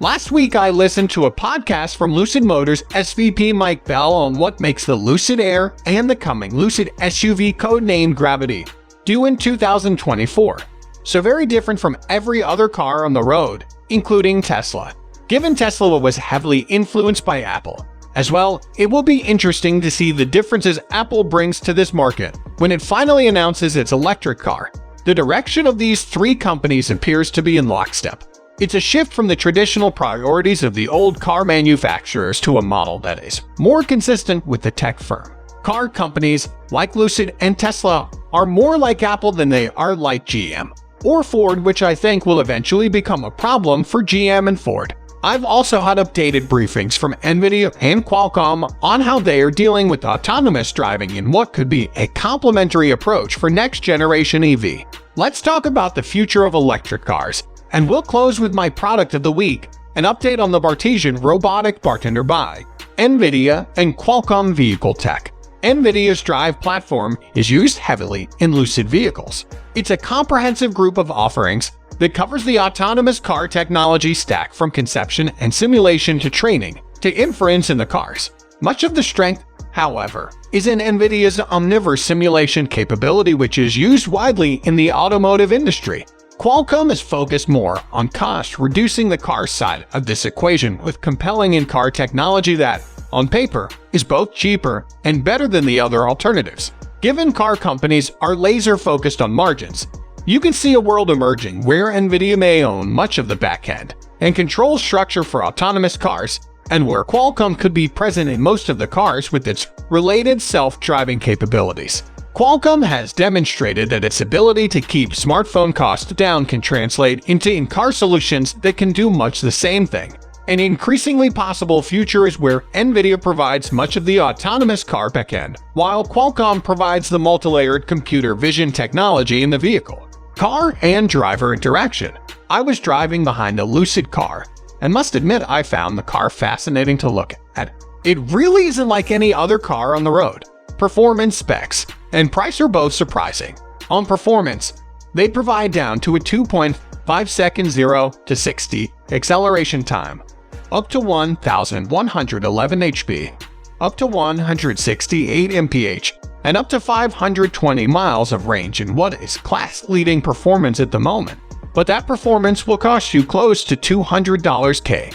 Last week, I listened to a podcast from Lucid Motors SVP Mike Bell on what makes the Lucid Air and the coming Lucid SUV codenamed Gravity due in 2024. So very different from every other car on the road, including Tesla. Given Tesla was heavily influenced by Apple, as well, it will be interesting to see the differences Apple brings to this market when it finally announces its electric car. The direction of these three companies appears to be in lockstep. It's a shift from the traditional priorities of the old car manufacturers to a model that is more consistent with the tech firm. Car companies like Lucid and Tesla are more like Apple than they are like GM or Ford, which I think will eventually become a problem for GM and Ford. I've also had updated briefings from Nvidia and Qualcomm on how they are dealing with autonomous driving in what could be a complementary approach for next-generation EV. Let's talk about the future of electric cars, and we'll close with my product of the week, an update on the Bartesian robotic bartender by Nvidia and Qualcomm Vehicle Tech. Nvidia's drive platform is used heavily in Lucid vehicles. It's a comprehensive group of offerings that covers the autonomous car technology stack from conception and simulation to training to inference in the cars. Much of the strength, however, is in Nvidia's Omniverse simulation capability, which is used widely in the automotive industry. Qualcomm is focused more on cost, reducing the car side of this equation with compelling in-car technology that, on paper, is both cheaper and better than the other alternatives. Given car companies are laser-focused on margins, you can see a world emerging where Nvidia may own much of the back-end and control structure for autonomous cars, and where Qualcomm could be present in most of the cars with its related self-driving capabilities. Qualcomm has demonstrated that its ability to keep smartphone costs down can translate into in-car solutions that can do much the same thing. An increasingly possible future is where Nvidia provides much of the autonomous car backend, while Qualcomm provides the multi-layered computer vision technology in the vehicle. Car and driver interaction. I was driving behind a Lucid car, and must admit I found the car fascinating to look at. It really isn't like any other car on the road. Performance specs and price are both surprising. On performance, they provide down to a 2.5 second 0 to 60 acceleration time, up to 1,111 HP, up to 168 mph, and up to 520 miles of range in what is class-leading performance at the moment. But that performance will cost you close to $200K.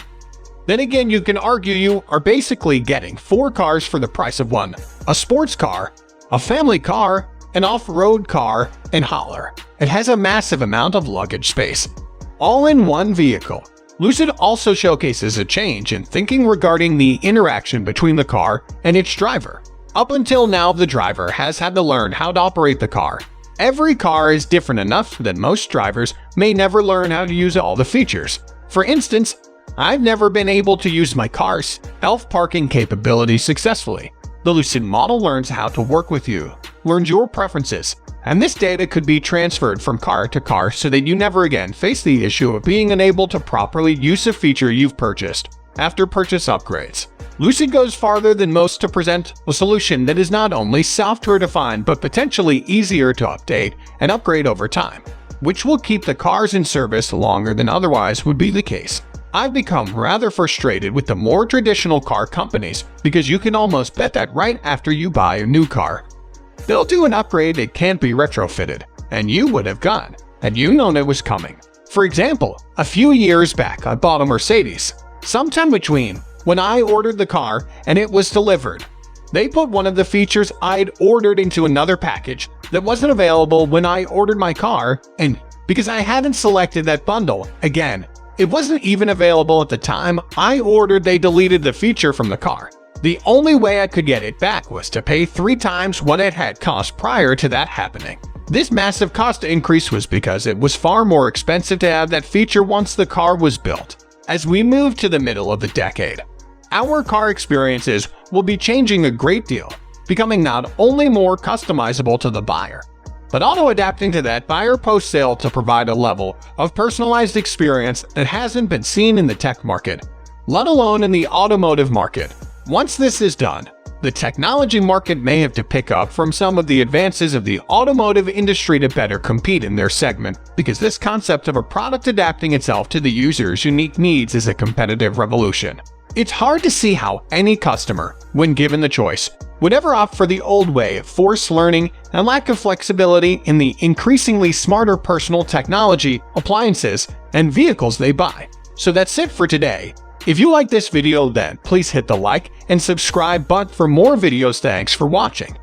Then again, you can argue you are basically getting 4 cars for the price of one: a sports car, a family car, an off-road car, and hauler. It has a massive amount of luggage space, all in one vehicle. Lucid also showcases a change in thinking regarding the interaction between the car and its driver. Up until now, the driver has had to learn how to operate the car. Every car is different enough that most drivers may never learn how to use all the features. For instance, I've never been able to use my car's self-parking capability successfully. The Lucid model learns how to work with you, learns your preferences, and this data could be transferred from car to car so that you never again face the issue of being unable to properly use a feature you've purchased after purchase upgrades. Lucid goes farther than most to present a solution that is not only software-defined but potentially easier to update and upgrade over time, which will keep the cars in service longer than otherwise would be the case. I've become rather frustrated with the more traditional car companies because you can almost bet that right after you buy a new car, they'll do an upgrade that can't be retrofitted, and you would have gone had you known it was coming. For example, a few years back I bought a Mercedes, sometime between when I ordered the car and it was delivered. They put one of the features I'd ordered into another package that wasn't available when I ordered my car, and because I hadn't selected that bundle, again, it wasn't even available at the time I ordered. They deleted the feature from the car. The only way I could get it back was to pay 3 times what it had cost prior to that happening. This massive cost increase was because it was far more expensive to have that feature once the car was built. As we move to the middle of the decade, our car experiences will be changing a great deal, becoming not only more customizable to the buyer, but auto-adapting to that buyer post-sale to provide a level of personalized experience that hasn't been seen in the tech market, let alone in the automotive market. Once this is done, The technology market may have to pick up from some of the advances of the automotive industry to better compete in their segment, because this concept of a product adapting itself to the user's unique needs is a competitive revolution. It's hard to see how any customer, when given the choice, would ever opt for the old way of forced learning and lack of flexibility in the increasingly smarter personal technology, appliances, and vehicles they buy. So that's it for today. If you like this video, then please hit the like and subscribe button for more videos. Thanks for watching.